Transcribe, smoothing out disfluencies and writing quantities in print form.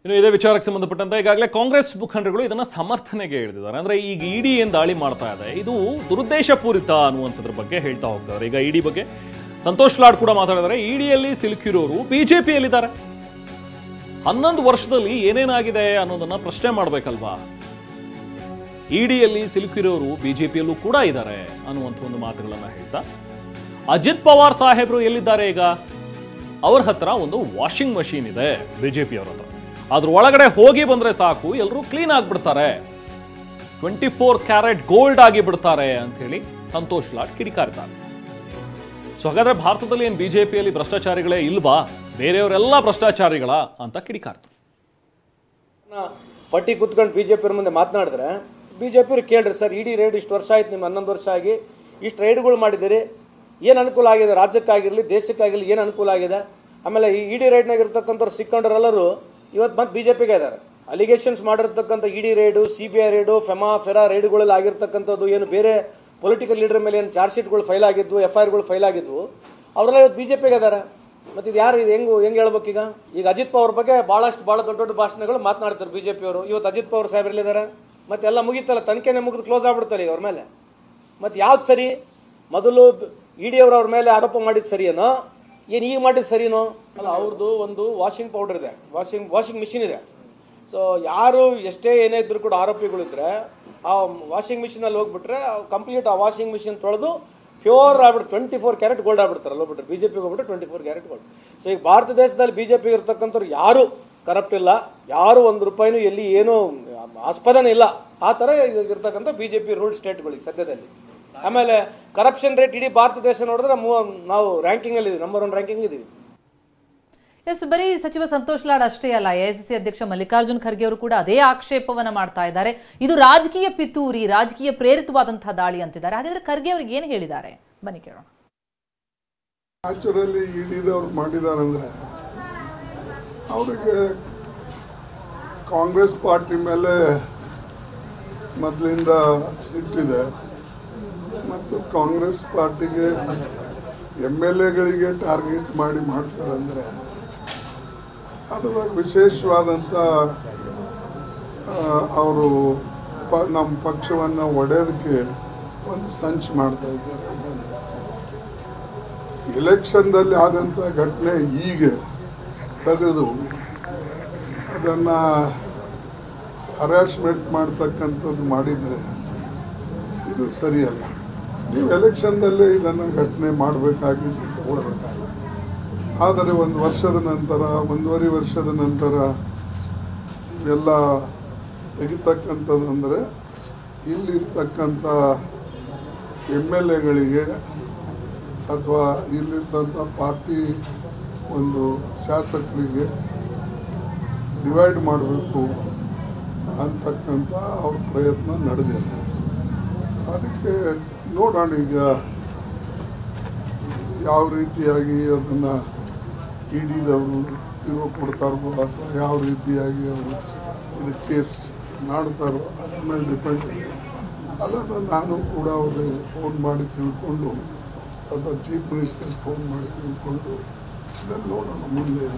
ಇನ್ನು ಇದೇ ವಿಚಾರಕ್ಕೆ ಸಂಬಂಧಪಟ್ಟಂತೆ ಈಗಾಗಲೇ ಕಾಂಗ್ರೆಸ್ ಮುಖಂಡರುಗಳು ಇದನ್ನ ಸಮರ್ಥನೆಗೆ ಹೇಳಿದ್ದಾರೆ. ಅಂದ್ರೆ ಈಗ ಇಡಿ ಏನು ದಾಳಿ ಮಾಡ್ತಾ ಇದೆ ಇದು ದುರುದ್ದೇಶಪೂರಿತ ಅನ್ನುವಂಥದ್ರ ಬಗ್ಗೆ ಹೇಳ್ತಾ ಹೋಗ್ತಾರೆ. ಈಗ ಇಡಿ ಬಗ್ಗೆ ಸಂತೋಷ್ ಲಾಡ್ ಕೂಡ ಮಾತಾಡಿದ್ದಾರೆ. ಇಡಿಯಲ್ಲಿ ಸಿಲುಕಿರೋರು ಬಿಜೆಪಿಯಲ್ಲಿದ್ದಾರೆ. 11 ವರ್ಷದಲ್ಲಿ ಏನೇನಾಗಿದೆ ಅನ್ನೋದನ್ನ ಪ್ರಶ್ನೆ ಮಾಡಬೇಕಲ್ವಾ. ಇಡಿಯಲ್ಲಿ ಸಿಲುಕಿರೋರು ಬಿಜೆಪಿಯಲ್ಲೂ ಕೂಡ ಇದ್ದಾರೆ ಅನ್ನುವಂಥ ಒಂದು ಮಾತುಗಳನ್ನ ಹೇಳ್ತಾ ಅಜಿತ್ ಪವಾರ್ ಸಾಹೇಬರು ಎಲ್ಲಿದ್ದಾರೆ? ಈಗ ಅವ್ರ ಹತ್ರ ಒಂದು ವಾಷಿಂಗ್ ಮಷೀನ್ ಇದೆ ಬಿಜೆಪಿಯವರ ಹತ್ರ. ಅದ್ರ ಒಳಗಡೆ ಹೋಗಿ ಬಂದ್ರೆ ಸಾಕು ಎಲ್ಲರೂ ಕ್ಲೀನ್ ಆಗಿಬಿಡ್ತಾರೆ, 24 ಕ್ಯಾರೆಟ್ ಗೋಲ್ಡ್ ಆಗಿ ಬಿಡ್ತಾರೆ ಅಂತ ಹೇಳಿ ಸಂತೋಷ್ ಲಾಡ್ ಕಿಡಿಕಾರ್ತಾರೆ. ಸೊ ಹಾಗಾದ್ರೆ ಭಾರತದಲ್ಲಿ ಏನು ಬಿಜೆಪಿಯಲ್ಲಿ ಭ್ರಷ್ಟಾಚಾರಿಗಳೇ ಇಲ್ವಾ, ಬೇರೆಯವರೆಲ್ಲ ಭ್ರಷ್ಟಾಚಾರಿಗಳ ಅಂತ ಕಿಡಿಕಾರ್ತಾರೆ. ಪಟ್ಟಿ ಕುತ್ಕೊಂಡು ಬಿಜೆಪಿ ಮುಂದೆ ಮಾತನಾಡಿದ್ರೆ ಬಿಜೆಪಿ ಕೇಳ್ರಿ ಸರ್, ಇಡೀ ರೈಡ್ ಇಷ್ಟು ವರ್ಷ ಆಯ್ತು, ನಿಮ್ಮ 11 ವರ್ಷ ಆಗಿ ಇಷ್ಟು ರೈಡ್ಗಳು ಮಾಡಿದ್ದೀರಿ, ಏನು ಅನುಕೂಲ ಆಗಿದೆ ರಾಜ್ಯಕ್ಕಾಗಿರಲಿ ದೇಶಕ್ಕಾಗಿರಲಿ, ಏನು ಅನುಕೂಲ ಆಗಿದೆ? ಆಮೇಲೆ ಈ ಇಡಿ ರೈಡ್ನಾಗ ಇರ್ತಕ್ಕಂಥವ್ರು ಸಿಕ್ಕಂಡ್ರೆಲ್ಲರೂ ಇವತ್ತು ಮತ್ತೆ ಬಿಜೆಪಿಗೆ ಇದ್ದಾರೆ. ಅಲಿಗೇಷನ್ಸ್ ಮಾಡಿರ್ತಕ್ಕಂಥ ಇಡಿ ರೈಡು, CBI ರೈಡು, ಫೆರಾ ರೈಡ್ಗಳಲ್ಲಿ ಆಗಿರ್ತಕ್ಕಂಥದ್ದು ಏನು ಬೇರೆ ಪೊಲಿಟಿಕಲ್ ಲೀಡರ್ ಮೇಲೆ ಏನು ಚಾರ್ಜ್ ಶೀಟ್ಗಳು ಫೈಲ್ ಆಗಿದ್ವು, FIRಗಳು ಫೈಲ್ ಆಗಿದ್ವು, ಅವರೆಲ್ಲ ಇವತ್ತು ಬಿಜೆಪಿಗೆ ಇದ್ದಾರೆ. ಮತ್ತು ಇದು ಯಾರು ಇದು ಹೆಂಗೆ ಹೇಳ್ಬೇಕೀಗ? ಈಗ ಅಜಿತ್ ಪವಾರ್ ಬಗ್ಗೆ ಭಾಳ ದೊಡ್ಡ ಭಾಷಣಗಳು ಮಾತನಾಡ್ತಾರೆ ಬಿಜೆಪಿಯವರು. ಇವತ್ತು ಅಜಿತ್ ಪವಾರ್ ಸಾಹೇಬ್ರಲ್ಲಿದ್ದಾರೆ. ಮತ್ತೆ ಎಲ್ಲ ಮುಗೀತಲ್ಲ, ತನಿಖೆನೇ ಮುಗಿದು ಕ್ಲೋಸ್ ಆಗ್ಬಿಡ್ತಾರೆ ಈಗ ಅವ್ರ ಮೇಲೆ. ಮತ್ತು ಯಾವ್ದು ಸರಿ? ಮೊದಲು ಇಡಿ ಅವ್ರ ಮೇಲೆ ಆರೋಪ ಮಾಡಿದ್ದು ಸರಿಯೇನೋ, ಏನು ಈಗ ಮಾಡಿದ್ದು ಸರಿನೋ? ಅಲ್ಲ, ಅವ್ರದ್ದು ಒಂದು ವಾಷಿಂಗ್ ಪೌಡರ್ ಇದೆ, ವಾಷಿಂಗ್ ಮಿಷಿನ್ ಇದೆ. ಸೊ ಯಾರು ಎಷ್ಟೇ ಏನೇ ಇದ್ರು ಕೂಡ ಆರೋಪಿಗಳಿದ್ರೆ ಆ ವಾಷಿಂಗ್ ಮಿಷಿನಲ್ಲಿ ಹೋಗ್ಬಿಟ್ರೆ ಕಂಪ್ಲೀಟ್ ಆ ವಾಷಿಂಗ್ ಮಿಷಿನ್ ತೊಳೆದು ಪ್ಯೂರ್ ಆಗ್ಬಿಟ್ಟು 24 ಕ್ಯಾರೆಟ್ ಗೋಲ್ಡ್ ಆಗ್ಬಿಡ್ತಾರಲ್ಲ ಹೋಗ್ಬಿಟ್ರೆ, ಬಿಜೆಪಿಗೆ ಹೋಗ್ಬಿಟ್ಟು 24 ಕ್ಯಾರೆಟ್ ಗೋಲ್ಡ್. ಸೊ ಈಗ ಭಾರತ ದೇಶದಲ್ಲಿ ಬಿಜೆಪಿ ಇರ್ತಕ್ಕಂಥವ್ರು ಯಾರು ಕರಪ್ಟ್ ಇಲ್ಲ, ಯಾರು ₹1 ಎಲ್ಲಿ ಏನೂ ಆಸ್ಪದನೇ ಇಲ್ಲ. ಆ ಥರ ಇರ್ತಕ್ಕಂಥ ಬಿಜೆಪಿ ರೂಲ್ಡ್ ಸ್ಟೇಟ್ಗಳಿಗೆ ಸದ್ಯದಲ್ಲಿ. ಆಮೇಲೆ ಕರಪ್ಷನ್ ರೇಟ್ ಇಡೀ ಭಾರತ ದೇಶ ನೋಡಿದ್ರೆ ನಾವು ರ್ಯಾಂಕಿಂಗ್ ಅಲ್ಲಿ ನಂಬರ್ 1 ರ್ಯಾಂಕಿಂಗ್ ಇದೀವಿ. ಎಸ್, ಬರೀ ಸಚಿವ ಸಂತೋಷ್ ಲಾಡ್ ಅಷ್ಟೇ ಅಲ್ಲ, AICC ಅಧ್ಯಕ್ಷ ಮಲ್ಲಿಕಾರ್ಜುನ್ ಖರ್ಗೆ ಅವರು ಕೂಡ ಅದೇ ಆಕ್ಷೇಪವನ್ನ ಮಾಡ್ತಾ ಇದ್ದಾರೆ. ಇದು ರಾಜಕೀಯ ಪಿತೂರಿ, ರಾಜಕೀಯ ಪ್ರೇರಿತವಾದಂತಹ ದಾಳಿ ಅಂತಿದ್ದಾರೆ. ಹಾಗಾದ್ರೆ ಖರ್ಗೆ ಅವ್ರಿಗೆ ಏನು ಹೇಳಿದ್ದಾರೆ ಬನ್ನಿ ಕೇಳೋಣ. ನ್ಯಾಚುರಲಿ ಇಡಿದವ್ರು ಮಾಡಿದಾರಂದ್ರೆ ಅವರಿಗೆ ಕಾಂಗ್ರೆಸ್ ಪಾರ್ಟಿ ಮೇಲೆ ಮೊದಲಿಂದ ಸಿಟ್ಟಿದೆ ಮತ್ತು ಕಾಂಗ್ರೆಸ್ ಪಾರ್ಟಿಗೆ MLAಗಳಿಗೆ ಟಾರ್ಗೆಟ್ ಮಾಡಿ ಮಾಡ್ತಾರೆ ಅಂದರೆ ಅದರ ವಿಶೇಷವಾದಂಥ ಅವರು ನಮ್ಮ ಪಕ್ಷವನ್ನು ಒಡೆಯೋದಕ್ಕೆ ಒಂದು ಸಂಚು ಮಾಡ್ತಾ ಇದ್ದಾರೆ. ಎಲೆಕ್ಷನ್ದಲ್ಲಿ ಆದಂಥ ಘಟನೆ ಹೀಗೆ ತೆಗೆದು ಅದನ್ನು ಹರಾಸ್ಮೆಂಟ್ ಮಾಡ್ತಕ್ಕಂಥದ್ದು ಮಾಡಿದರೆ ಇದು ಸರಿಯಲ್ಲ. ನೀವು ಎಲೆಕ್ಷನ್ದಲ್ಲೇ ಇದನ್ನು ಘಟನೆ ಮಾಡಬೇಕಾಗಿದ್ದು ತಗೊಳ್ಬೇಕಾಗಿತ್ತು. ಆದರೆ 1 ವರ್ಷದ ನಂತರ, 1.5 ವರ್ಷದ ನಂತರ ಇವೆಲ್ಲ ತೆಗಿತಕ್ಕಂಥದ್ದಂದರೆ ಇಲ್ಲಿರ್ತಕ್ಕಂಥ MLAಗಳಿಗೆ ಅಥವಾ ಇಲ್ಲಿರ್ತಂಥ ಪಾರ್ಟಿ ಒಂದು ಶಾಸಕರಿಗೆ ಡಿವೈಡ್ ಮಾಡಬೇಕು ಅಂತಕ್ಕಂಥ ಅವ್ರ ಪ್ರಯತ್ನ ನಡೆದಿದೆ. ಅದಕ್ಕೆ ನೋಡೋಣ ಈಗ ಯಾವ ರೀತಿಯಾಗಿ ಅದನ್ನು ಇಡಿದವರು ತಿರುವು ಕೊಡ್ತಾರೋ ಅಥವಾ ಯಾವ ರೀತಿಯಾಗಿ ಅವರು ಇದು ಕೇಸ್ ಮಾಡ್ತಾರೋ ಅದ್ರ ಮೇಲೆ ಡಿಪೆಂಡ್ ಇದೆ. ಅದನ್ನು ನಾನು ಕೂಡ ಅವ್ರಿಗೆ ಫೋನ್ ಮಾಡಿ ತಿಳ್ಕೊಂಡು ಅಥವಾ ಚೀಫ್ ಮಿನಿಸ್ಟರ್ ಫೋನ್ ಮಾಡಿ ತಿಳ್ಕೊಂಡು ಇದನ್ನು ನೋಡೋಣ ಮುಂದೆ.